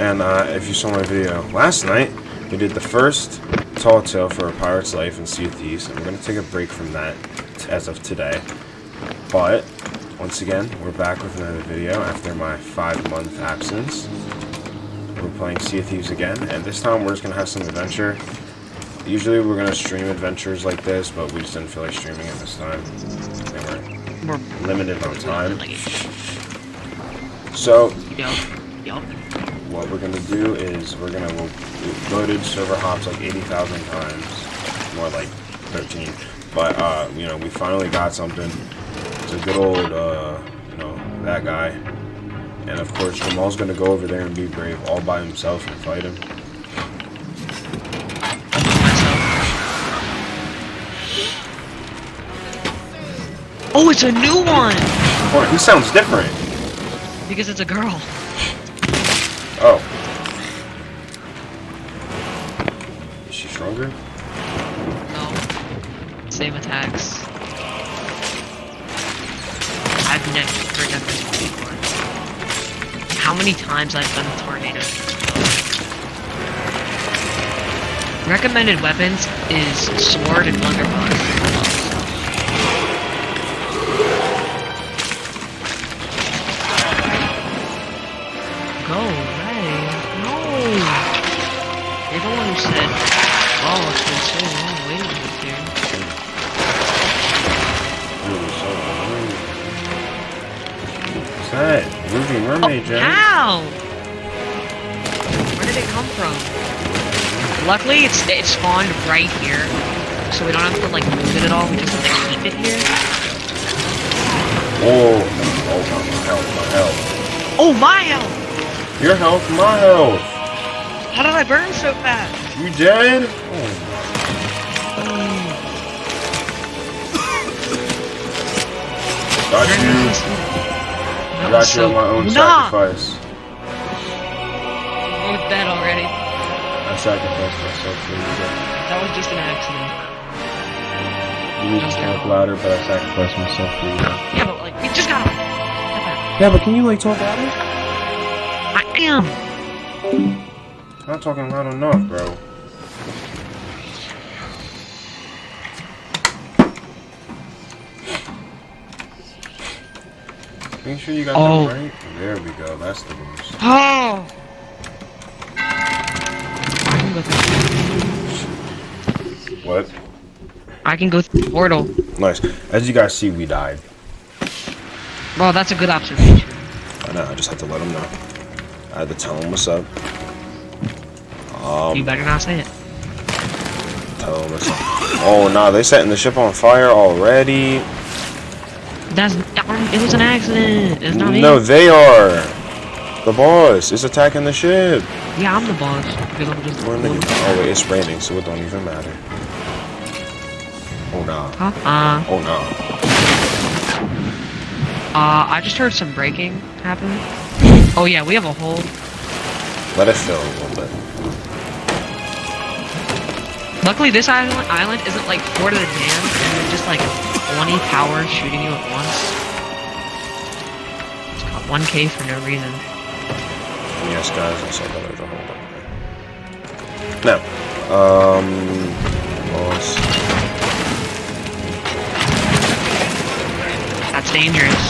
And if you saw my video last night, we did the first tall tale for A Pirate's Life in Sea of Thieves, and we're going to take a break from that as of today. But, once again, we're back with another video after my 5-month absence. We're playing Sea of Thieves again, and this time we're just going to have some adventure. Usually we're going to stream adventures like this, but we just didn't feel like streaming it this time. And we're limited on time. So, what we're going to do is we'll loaded server hops like 80,000 times. More like 13. But, you know, we finally got something. It's a good old, you know, that guy. And of course, Jamal's gonna go over there and be brave all by himself and fight him. Oh, it's a new one! Oh, he sounds different. Because it's a girl. Oh. Is she stronger? No. Same attacks. I've never done this before. How many times I've done a tornado? Recommended weapons is sword and blunderbuss. Go away. No! You're the one who said, oh, it's been so long waiting with you. What's that? Ruby Mermaid, Jack. How? Where did it come from? Luckily, it spawned right here, so we don't have to like move it at all. We just have to keep it here. Oh, my health, my health. Oh, my health! Your health, my health. How did I burn so fast? You dead? Oh. Got you. Got you on my own sacrifice. I was dead already. I sacrificed myself for you. That was just an accident. You need to talk louder, but I sacrificed myself for you. Yeah, but like, we just gotta... Yeah, but can you like talk louder? I am! I'm not talking loud enough, bro. Make sure you got that right. There we go. That's the boost. Oh! What? I can go through the portal. Nice. As you guys see, we died. Well, that's a good observation. I know. I just had to let them know. I had to tell them what's up. You better not say it. Tell them what's up. Oh, nah. They setting the ship on fire already. It was an accident. It's not me. No, they are. The boss is attacking the ship. Yeah, I'm the boss. Because I'm just Oh wait, it's raining, so it don't even matter. Oh nah. Oh nah. I just heard some breaking happen. Oh yeah, we have a hole. Let it fill a little bit. Luckily, this island isn't like Fort of the Damned, and there's just like 20 towers shooting you at once. It's got 1K for no reason. Yes, guys, I saw that there's a hole down there. Now, boss. That's dangerous.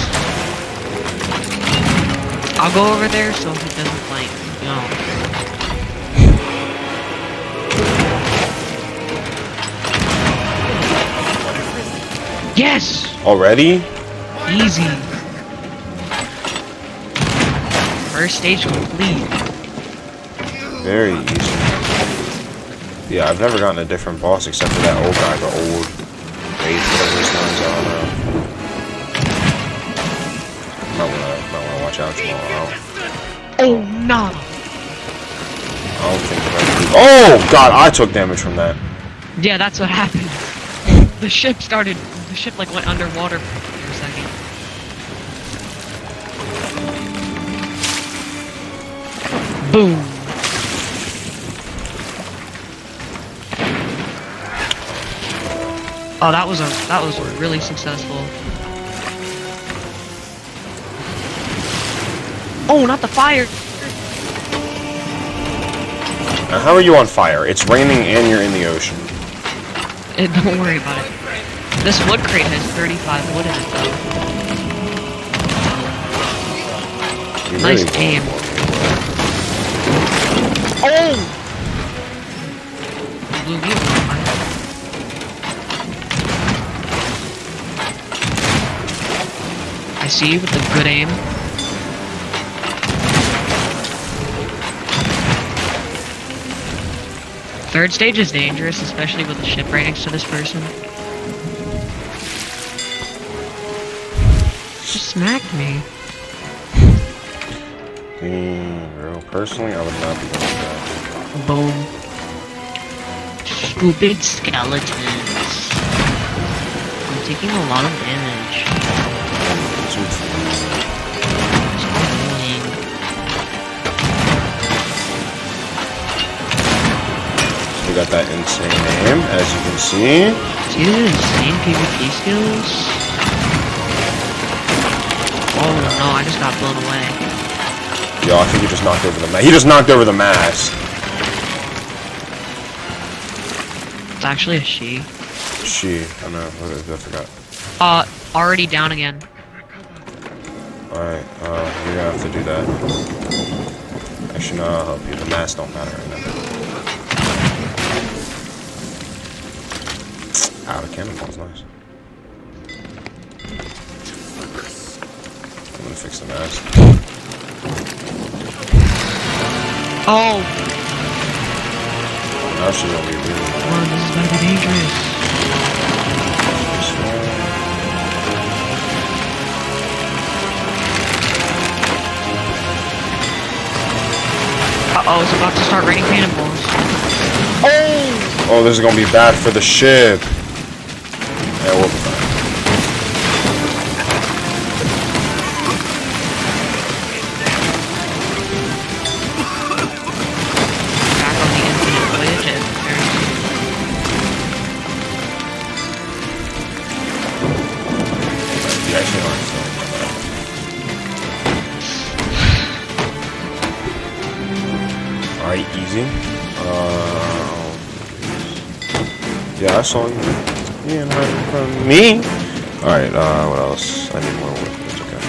I'll go over there so he doesn't like, you know. Yes! Already? Easy. First stage complete. Very easy. Yeah, I've never gotten a different boss except for that old guy, the old Wraith, whatever his name's, I don't know. Might wanna watch out tomorrow. Oh no! I don't think that oh god, I took damage from that. Yeah, that's what happened. The ship like went underwater for a second. Boom. Oh, that was really successful. Oh, not the fire! Now, how are you on fire? It's raining and you're in the ocean. Don't worry about it. This wood crate has 35 wood in it, though. You Nice really aim. want Oh! Blew me away. I see you with the good aim. Third stage is dangerous, especially with a ship right next to this person. Just smacked me. Bro, personally, I would not be doing that. Boom. Stupid skeletons. I'm taking a lot of damage. It's annoying. We got that insane aim, as you can see. See the insane PvP skills? Oh no, I just got blown away. Yo, I think he just knocked over the mast. He just knocked over the mast. It's actually a she. She, I know, I forgot. Already down again. Alright, you're gonna have to do that. Actually, no, I'll help you. The mast don't matter right now. Ow, the cannonball's nice. I'm gonna fix the mast. Oh! Now she's gonna be really Come on, this is gonna be dangerous. Uh-oh, it's about to start raining cannonballs. Oh! Oh, this is gonna be bad for the ship. Yeah, we'll be fine. Back on the infinite voyage and You actually aren't so. Alright, easy. Yeah, I saw you. Yeah, not from me. Alright, what else? I need more wood. It's okay.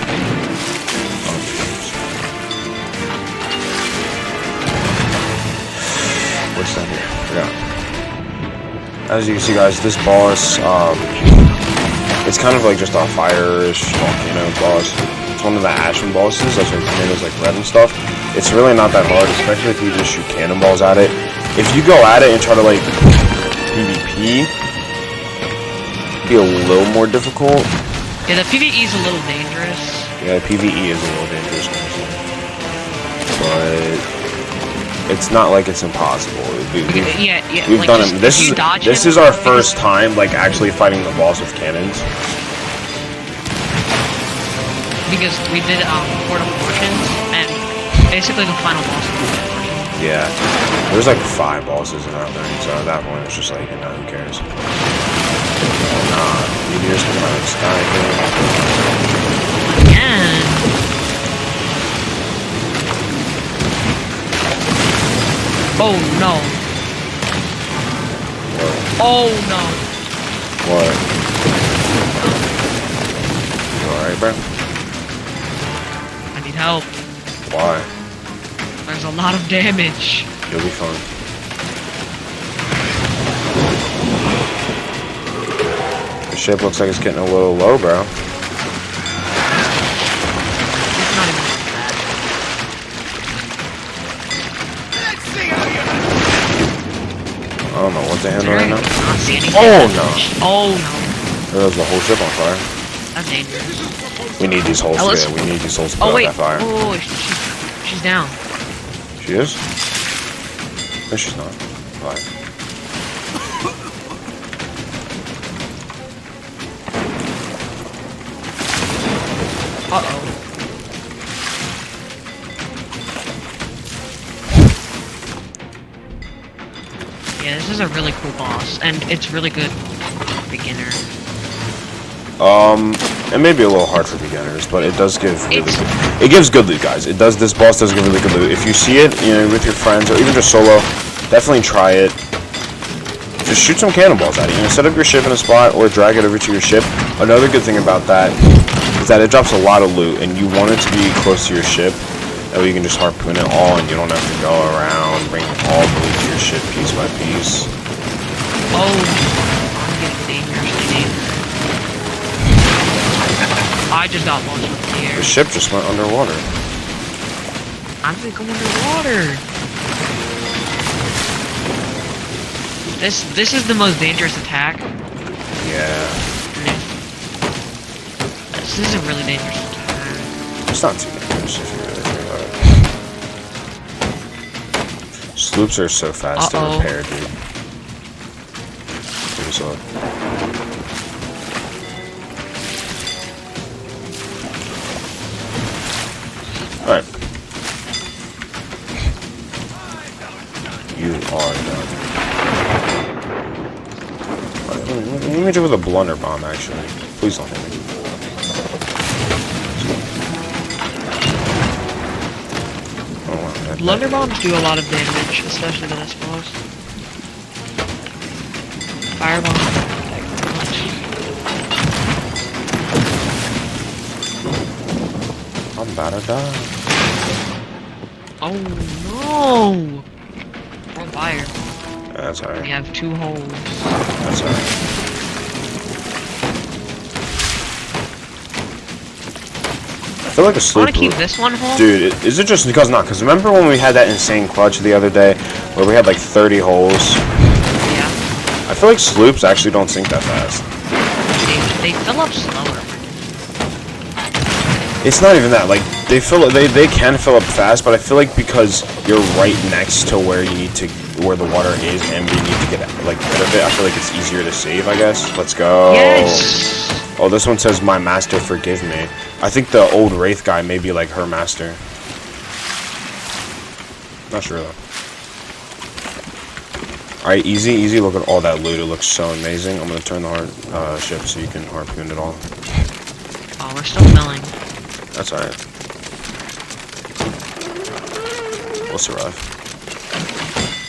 What's that here? Forgot. As you can see, guys, this boss, it's kind of like just a fire-ish volcano boss. It's one of the ashen bosses. That's why the tomatoes like red and stuff. It's really not that hard, especially if you just shoot cannonballs at it. If you go at it and try to like PvP, be a little more difficult. yeah, the PvE is a little dangerous. Yeah, PvE is a little dangerous, but it's not like it's impossible. Yeah, We've like done just, it. This if you is dodge this him, is our first time like actually fighting the boss with cannons. Because we did Port of Fortunes and basically the final boss of Port of Fortunes. Yeah, there's like 5 bosses in out there, so at that point it's just like, you know, who cares? Oh nah, meteors coming out of the sky here. Again. Oh no. What? Oh no. What? You alright, bro? I need help. Why? There's a lot of damage. You'll be fine. The ship looks like it's getting a little low, bro. It's not even that I don't know what to handle bad. right now. Not see any Oh damage. no! Oh no. There was the whole ship on fire. That's dangerous. We need these holes to Ellis? get. We need these holes to put Oh out wait. that fire. Oh, she's down. She is? No, she's not. Fine. Uh-oh. Yeah, this is a really cool boss, and it's really good. beginner? It may be a little hard for beginners, but it does give really it gives good loot, guys. It does. This boss does give really good loot. If you see it, you know, with your friends or even just solo, definitely try it. Just shoot some cannonballs at it. You know, set up your ship in a spot or drag it over to your ship. Another good thing about that is that it drops a lot of loot, and you want it to be close to your ship. That way you can just harpoon it all, and you don't have to go around bringing all the loot to your ship piece by piece. Oh, I'm getting dangerously dangerous. I just got launched into the air. The ship just went underwater. I'm gonna go underwater. This is the most dangerous attack. Yeah. This is a really dangerous attack. It's not too dangerous if you really think about it. Sloops are so fast to repair, dude. Here's a... Alright. You are done. Right, let me hit you with a blunder bomb, actually. Please don't hit me. Oh, wow, Blunder bombs do a lot of damage, especially to this boss. Firebomb. I'm about to die. Oh no! We're on fire. That's alright. We have 2 holes. That's alright. I feel like a I sloop. wanna keep this one whole. Dude, is it just because not? Because remember when we had that insane clutch the other day where we had like 30 holes? Yeah. I feel like sloops actually don't sink that fast. They fill up slower. It's not even that. Like they can fill up fast, but I feel like because you're right next to where you need to, where the water is, and we need to get like rid of it, I feel like it's easier to save. I guess. Let's go. Yes. Oh, this one says, "My master, forgive me." I think the old Wraith guy may be like her master. Not sure though. Alright, easy. Look at all that loot. It looks so amazing. I'm gonna turn the ship so you can harpoon it all. Oh, we're still filling. That's alright. We'll survive.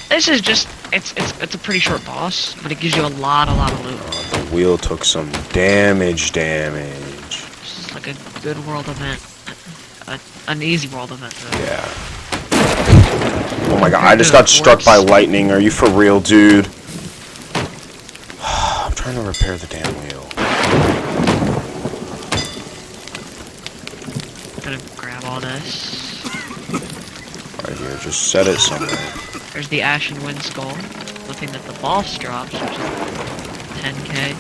This is just it's a pretty short boss, but it gives you a lot of loot. The wheel took some damage. This is like a good world event. An easy world event though. Yeah. Oh my god, I just got struck by lightning. Are you for real, dude? I'm trying to repair the damn wheel. Gonna grab all this. Right here, just set it somewhere. There's the Ashen Wind Skull. The thing that the boss drops, which is 10k.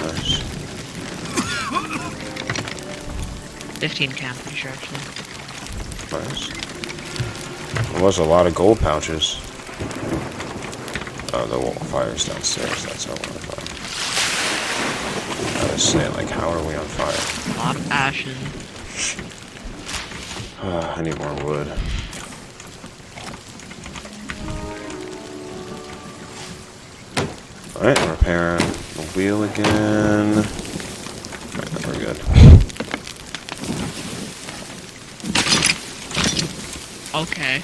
Nice. 15k, I'm pretty sure actually. Nice. There was a lot of gold pouches. Oh, the fire's downstairs. That's how we're on fire. I was saying, like, how are we on fire? A lot of ashen. I need more wood. Alright, repairing the wheel again. Alright, we're good. Okay.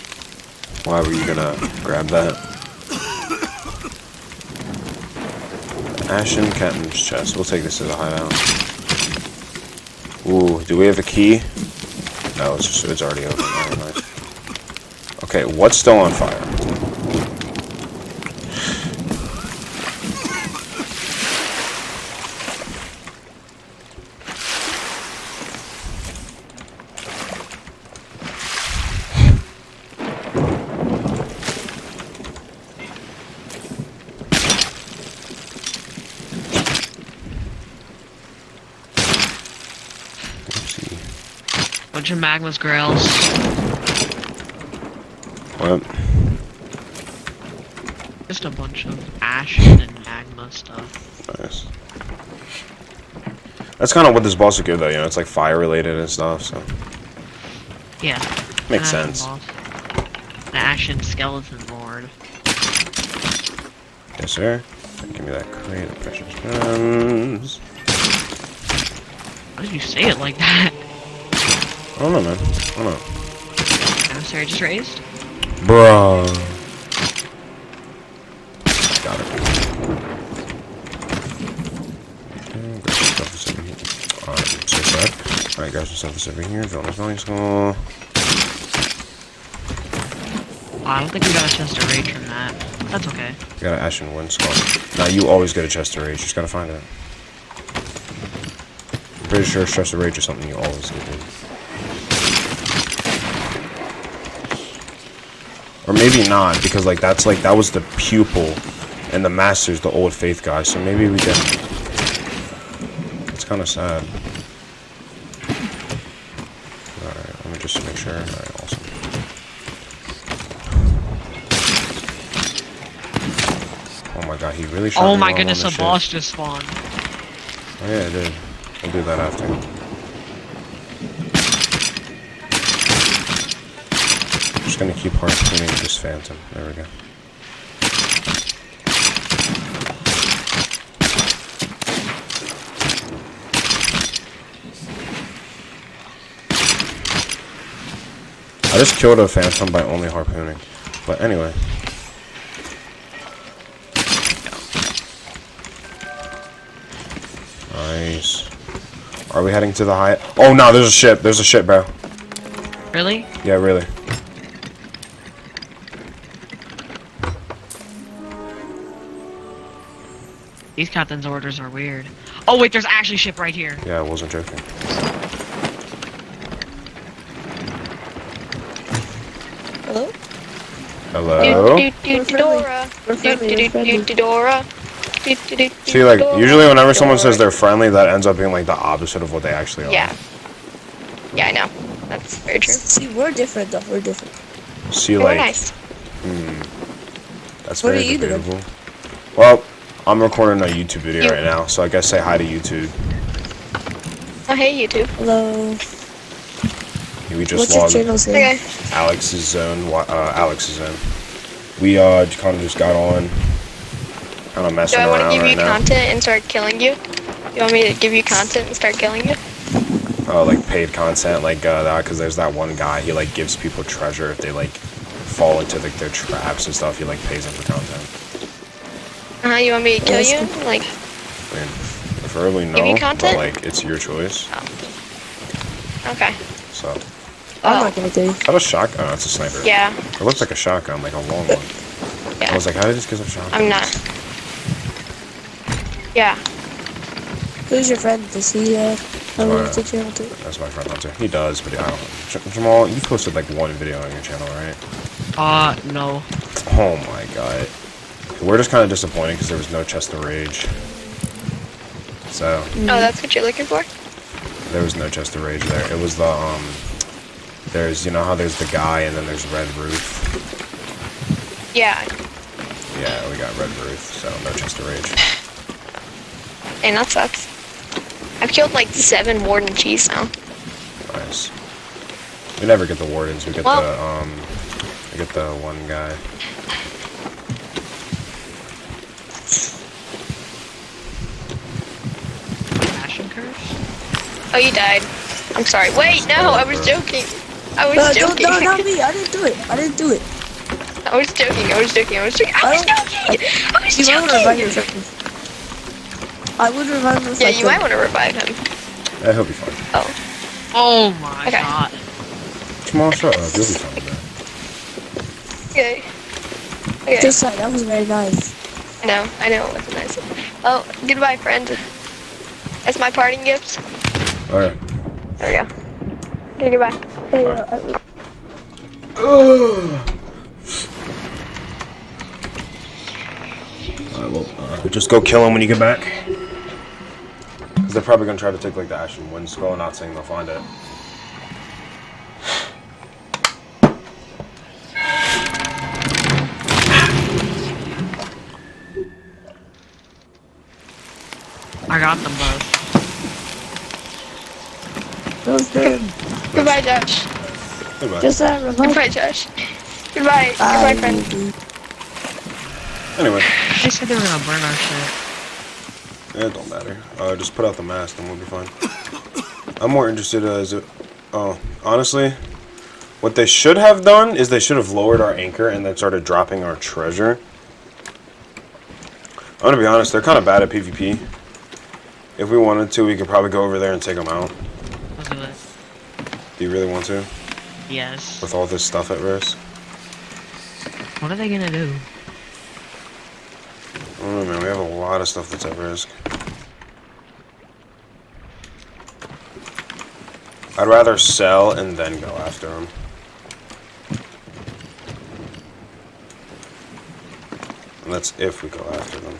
Why were you gonna grab that? Ashen Captain's chest. We'll take this as a hideout. Ooh, do we have a key? No, it's already open. Oh, nice. Okay, what's still on fire? Bunch of magma's grails. What? Just a bunch of ashen and magma stuff. Nice. That's kind of what this boss would give, though. You know, it's like fire related and stuff. So Yeah. makes sense. Boss. An ashen skeleton lord. Yes, sir. Give me that crate of precious gems. Why did you say it like that? I don't know, man. I don't know. I'm sorry, just raised? Bruh. Got it. Okay, grab some stuff that's over here. I'm so sad. Alright, grab some stuff that's over here. Drop my smelling skull. Oh, I don't think we got a chest of rage from that. That's okay. You got an ashen wind skull. Now you always get a chest of rage. You just gotta find it. I'm pretty sure chest of rage is something you always get. Dude. Or maybe not, because like that was the pupil, and the master's the old faith guy. So maybe we didn't. It's kind of sad. All right, let me just make sure. All right, awesome. Oh my god, he really shot Oh me my while I'm goodness, on a the boss ship. just spawned. Oh yeah, I did. I'll do that after. Just gonna keep harpooning this phantom. There we go. I just killed a phantom by only harpooning. But anyway. Nice. Are we heading to the high? Oh no, there's a ship. There's a ship, bro. Really? Yeah, really. These captain's orders are weird. Oh wait, there's actually a ship right here. Yeah, I wasn't joking. Hello? Hello? We're friendly. Dora. See, like, usually whenever someone says they're friendly, that ends up being, like, the opposite of what they actually are. Yeah. Yeah, I know. That's very true. See, we're different though. We're different. See, We're like, nice. that's What very are you doing? debatable. Well, I'm recording a YouTube video right now, so I guess say hi to YouTube. Oh, hey, YouTube. Hello. We just What's your logged channel's name? Okay. Alex's zone. Alex's zone. We kind of just got on, kind of Do messing I want to around give right you now. content and start killing you? You want me to give you content and start killing you? Like paid content, like that, because there's that one guy. He like gives people treasure if they like fall into like their traps and stuff. He like pays them for content. You want me to kill you? Like, I mean, preferably no, Give you but content? like it's your choice. okay. So, I'm Oh, not gonna do. is that a shotgun? Oh, it's a sniper. yeah. It looks like a shotgun, like a long one. I Yeah. was like, how did this get a shotgun? I'm not. Yeah. Who's your friend? Does he have a YouTube channel too? That's my friend Hunter. He does, but I don't know. Jamal, you posted like one video on your channel, right? No. Oh my god. We're just kind of disappointed because there was no chest of rage. So, Oh, that's what you're looking for? there was no chest of rage there. It was the, there's, you know how there's the guy and then there's Red Roof? Yeah. Yeah, we got Red Roof, so no chest of rage. And that sucks. I've killed like 7 warden cheese now. Nice. We never get the wardens, we get Well- we get the one guy. Passion curse? Oh, you died. I'm sorry. Wait, no, I was joking. I was No, joking. no, not me. I didn't do it. I didn't do it. I was joking. I was joking. I was joking. I was joking. I was You might want to revive your joking. friend. I would revive him if Yeah, I you could. might want to revive him. Yeah, he'll be fine. Oh, Oh my Okay. god. Jamal, shut up, you'll be fine, man. okay. Okay. Just like that was very nice. No, I know it wasn't nice. Oh, goodbye, friend. That's my parting gift. Alright. There we go. Okay, goodbye. Hey, Alright, well, just go kill him when you get back. Because they're probably going to try to take, like, the Ashen Wind Skull, not saying they'll find it. I got them both. that was good. Goodbye, Josh. Goodbye. Just that revive. Goodbye, Josh. Goodbye. Goodbye, friend. Anyway. They said they were gonna burn our shit. It don't matter. Just put out the mast and we'll be fine. I'm more interested honestly, what they should have done is they should have lowered our anchor and then started dropping our treasure. I'm gonna be honest, they're kind of bad at PvP. If we wanted to, we could probably go over there and take them out. Let's do it. Do you really want to? Yes. With all this stuff at risk? What are they gonna do? I don't know, man. We have a lot of stuff that's at risk. I'd rather sell and then go after them. And that's if we go after them.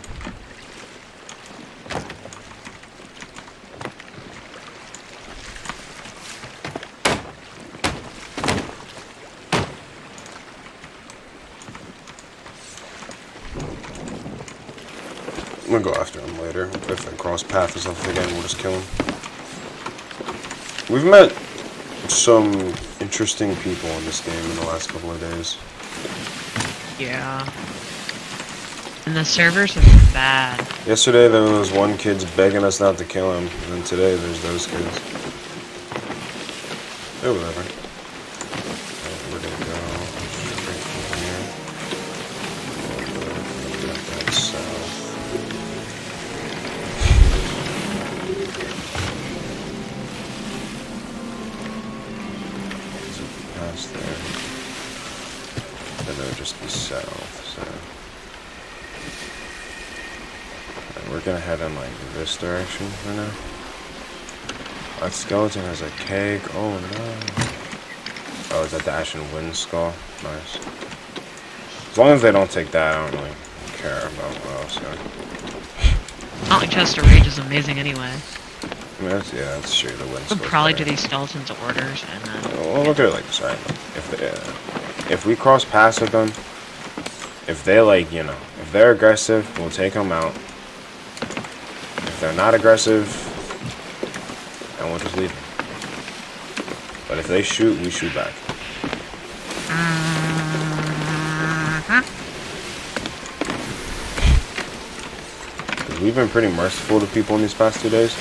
I'm gonna go after them later. If they cross paths and stuff again, we'll just kill them. We've met some interesting people in this game in the last couple of days. Yeah. And the servers are bad. Yesterday there was one kid's begging us not to kill him, and then today there's those kids. Oh, whatever. We're gonna go straight from here. We'll go that south. Past there. Then it would just be south, so. And we're gonna head in like this direction for now. That skeleton has a keg. Oh no. Oh, is that the Ashen Wind skull? Nice. As long as they don't take that, I don't really care about what else. Mountain Chester Rage is amazing anyway. I mean, that's true. The wind We'll skull's probably better. do these skeletons orders and then. Well, look at it like this, right? If we cross paths with them, if they like, you know, if they're aggressive, we'll take them out. If they're not aggressive, then we'll just leave them. But if they shoot, we shoot back. We've been pretty merciful to people in these past 2 days,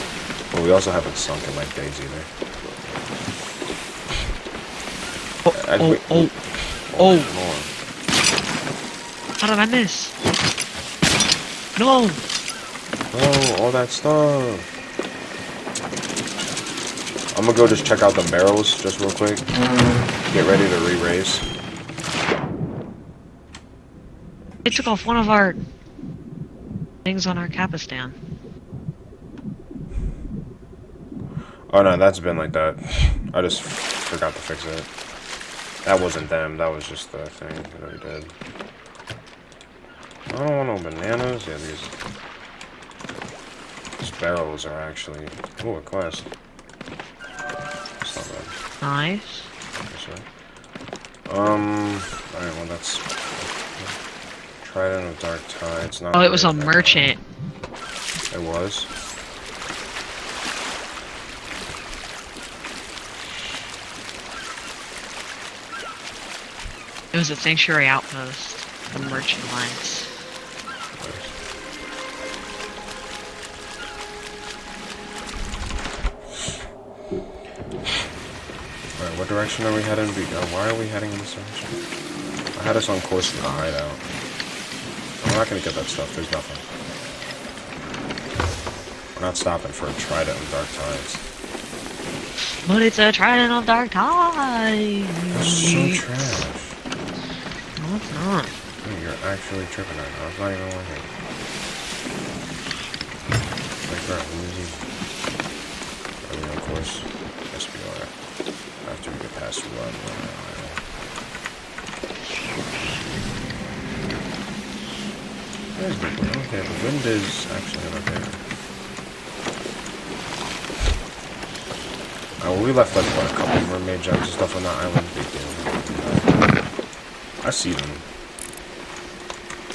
but we also haven't sunken like days either. Oh. How did I miss? No! Oh, all that stuff. I'm gonna go just check out the barrels just real quick. Get ready to re-raise. It took off one of our things on our Capistan. Oh no, that's been like that. I just forgot to fix it. That wasn't them, that was just the thing that we did. I don't want no bananas. Yeah, these barrels are actually... Ooh, a quest. That's not bad. Nice. Alright, well that's... Trident of Dark Tide. It's not Oh, it was a really that merchant. bad. It was. It was a sanctuary outpost. The merchant lines. Alright, what direction are we heading? Why are we heading in this direction? I had us on course for the hideout. We're not gonna get that stuff, there's nothing. We're not stopping for a Trident of Dark Tides. But it's a Trident of Dark Tide! That's so trash. No, it's not. Dude, you're actually tripping right now. It's not even working. Like, bro, easy. Are we on course? Yes, we are. After we get past run. There's the wind. Okay, the wind is actually not there. Well, we left like what, a couple of mermaid gems and stuff on that island. Big deal. I see them.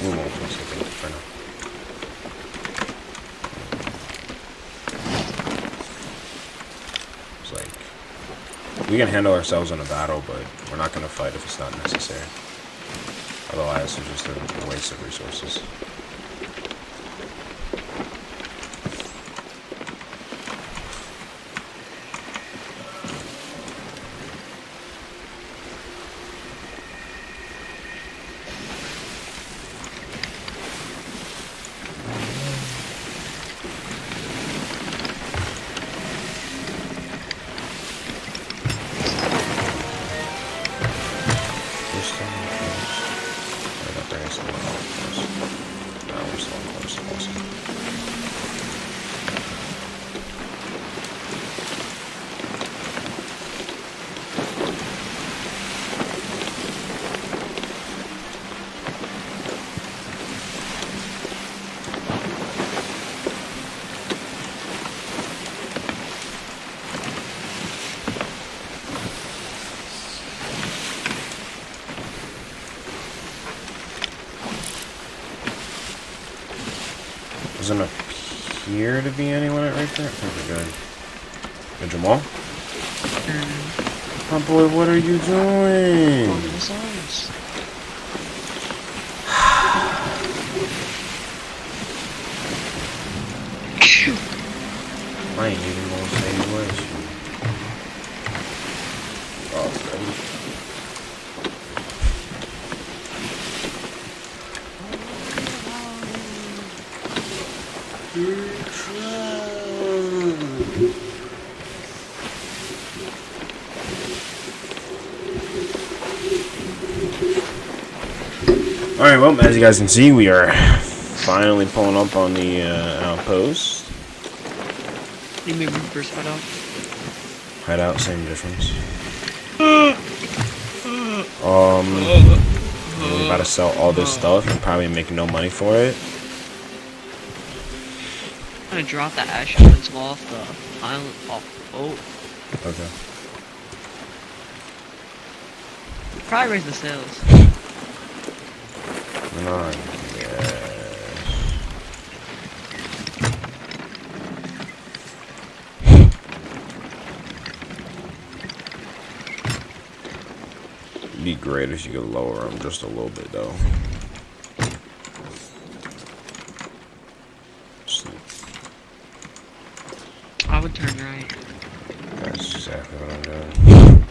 We won't place it for now. It's like we can handle ourselves in a battle, but we're not gonna fight if it's not necessary. Otherwise, it's just a waste of resources. Doesn't appear to be anyone right there. I think we're good. Good, Jamal? Oh boy, what are you doing? On the sides. I ain't even gonna say much. Oh, baby. Alright, well, as you guys can see, we are finally pulling up on the outpost. You mean reverse hideout? Hideout, same difference. We about to sell all this stuff and probably make no money for it. I'm gonna drop the ash elements off the island, off the boat. Okay. Probably raise the sails. None. Yes. It'd be great if you could lower them just a little bit, though. I would turn right. That's exactly what I'm doing.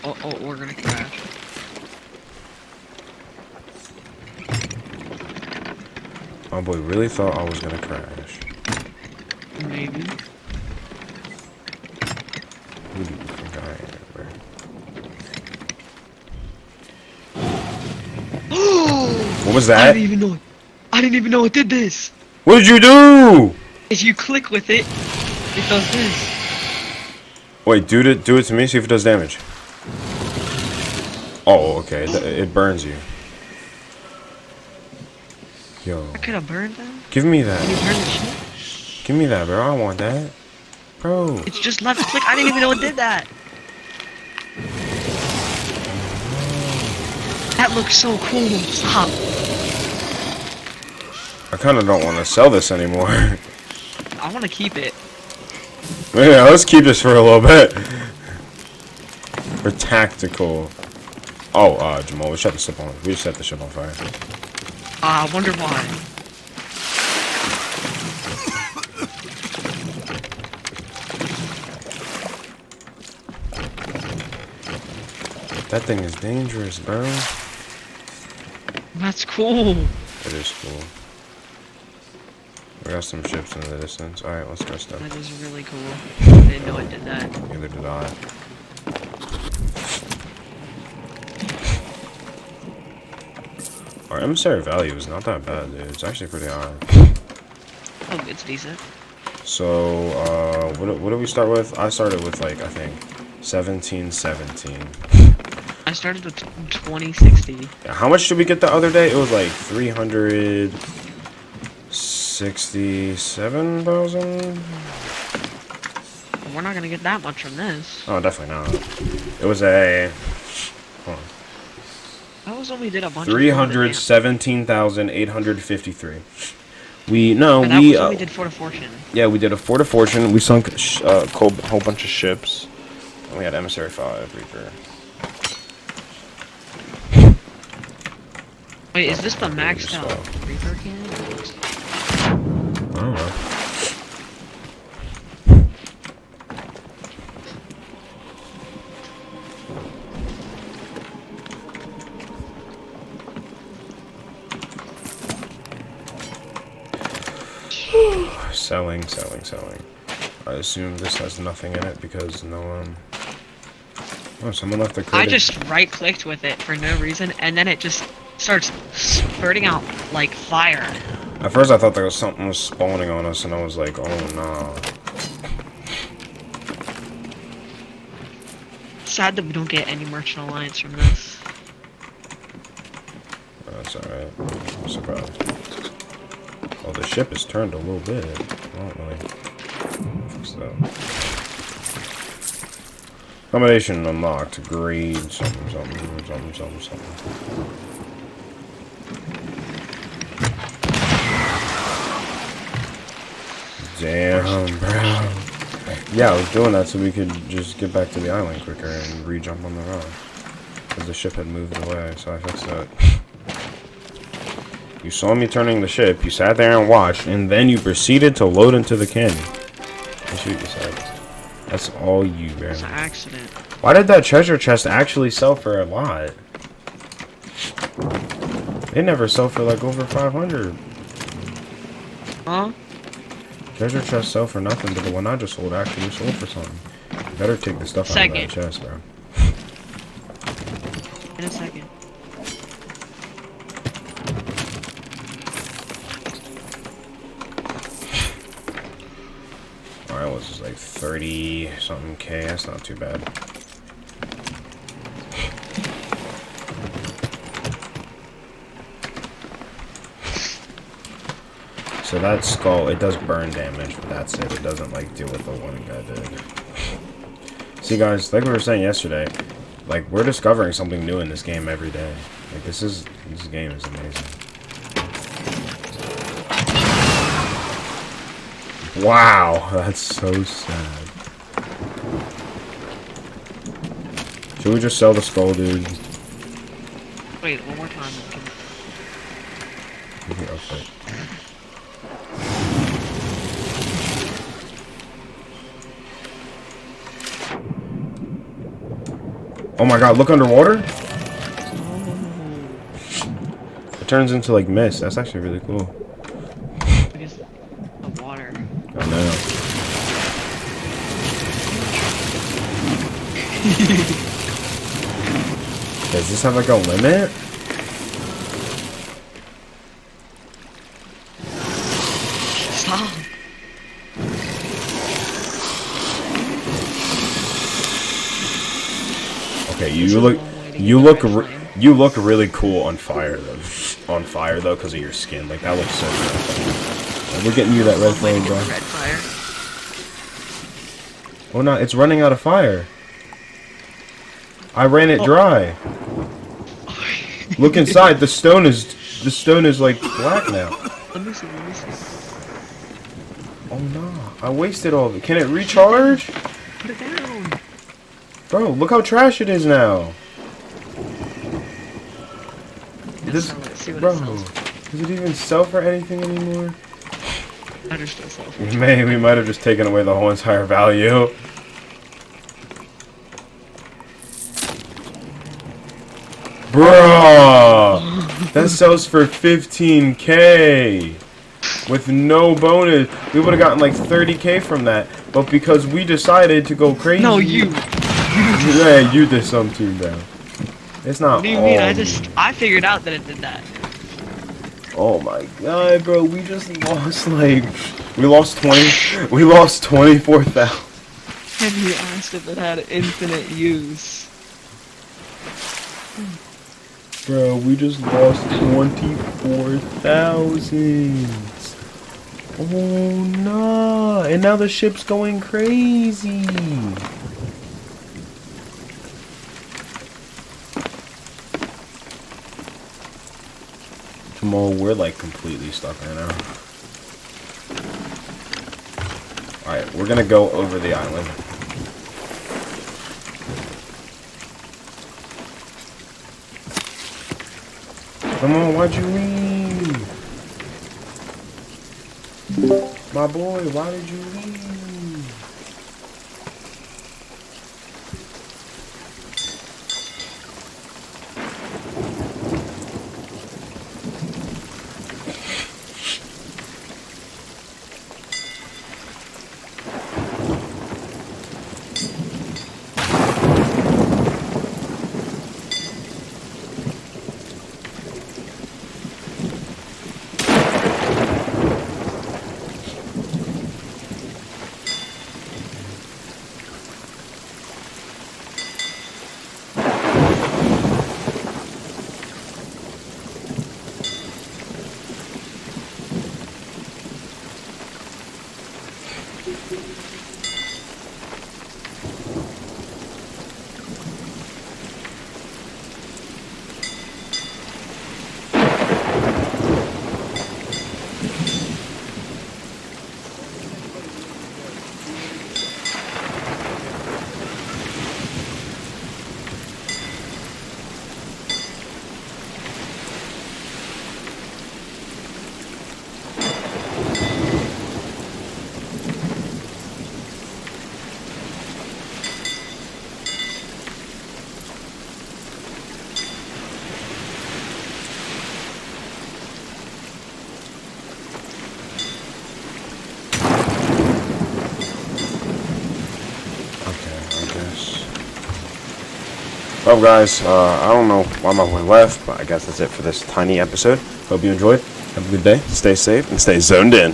Oh, we're gonna crash. My boy really thought I was gonna crash. Maybe. Who do you think I am, bro? What was I that? didn't even know it did this. What did you do? If you click with it, it does this. Wait, do it to me. See if it does damage. Oh, okay. It burns you. Yo. I could have burned them. Give me that. You burned the shit. Give me that, bro. I want that. Bro. It's just left click. I didn't even know it did that. That looks so cool. Stop. I kind of don't want to sell this anymore. I want to keep it. Yeah, let's keep this for a little bit. For tactical. Oh, Jamal, we just set the ship on fire. I wonder why. That thing is dangerous, bro. That's cool. It is cool. We got some ships in the distance. Alright, let's go stuff. That is really cool. I didn't know it did that. Neither did I. Our emissary value is not that bad, dude. It's actually pretty high. Oh, it's decent. So, what did we start with? I started with, like, I think, 1717. I started with 2060. How much did we get the other day? It was like 367,000? We're not gonna get that much from this. Oh, definitely not. It was a... Hold on. That was when we did a bunch 317,853. We that was when we did did Fort of Fortune. Yeah, we did a Fort of Fortune. We sunk a whole bunch of ships. And we had Emissary 5 Reaper. Wait, is this the maxed out So, reaper cannon? I don't know. Selling, selling, selling. I assume this has nothing in it because no one... Oh, someone left the crate. I just right-clicked with it for no reason, and then it just starts spurting out, like, fire. At first I thought there was something was spawning on us, and I was like, oh no. Sad that we don't get any merchant alliance from this. That's alright. I'm surprised. Oh, the ship is turned a little bit. I don't really fix that. Combination unlocked. Grade something, something, something, something, something. Damn, bro. Yeah, I was doing that so we could just get back to the island quicker and re-jump on the rock. Because the ship had moved away, so I fixed that. You saw me turning the ship, you sat there and watched, and then you proceeded to load into the canyon. I shoot you said. That's all you, man. It's an accident. Why did that treasure chest actually sell for a lot? They never sell for like over 500. Huh? Treasure chests sell for nothing, but the one I just sold actually sold for something. You better take the stuff out of that chest, bro. In a second. Alright, what's this, like 30 something K? That's not too bad. So that skull, it does burn damage, but that's it. It doesn't like deal with the one guy did. See guys, like we were saying yesterday, like we're discovering something new in this game every day. Like this game is amazing. Wow, that's so sad. Should we just sell the skull, dude? Wait, one more time. Okay. Oh my god, look underwater? It turns into like mist. That's actually really cool. Because the water. Oh no. Does this have like a limit? Stop. Okay, you look really cool on fire though. On fire though, because of your skin. Like that looks so good. We're getting you that red flame, bro. Red fire. Oh no, it's running out of fire. I ran it dry. Look inside. The stone is like black now. Let me see. Oh no, I wasted all of it. Can it recharge? Put it down. Bro, look how trash it is now. This, See what bro, it sells. does it even sell for anything anymore? I just don't sell for We might have just taken away the whole entire value. Bro, that sells for 15K with no bonus. We would have gotten like 30K from that, but because we decided to go crazy. No, you. Yeah, you did something too, bro. It's not. What do you mean? I figured out that it did that. Oh my god, bro, we just lost like we lost 24,000. And you asked if it had infinite use. Bro, we just lost 24,000. Oh no, and now the ship's going crazy. Jamal, we're like completely stuck right now. Alright, we're gonna go over the island. Come on, why'd you leave? My boy, why did you leave? Well, guys, I don't know why my boy left, but I guess that's it for this tiny episode. Hope you enjoyed. Have a good day. Stay safe and stay zoned in.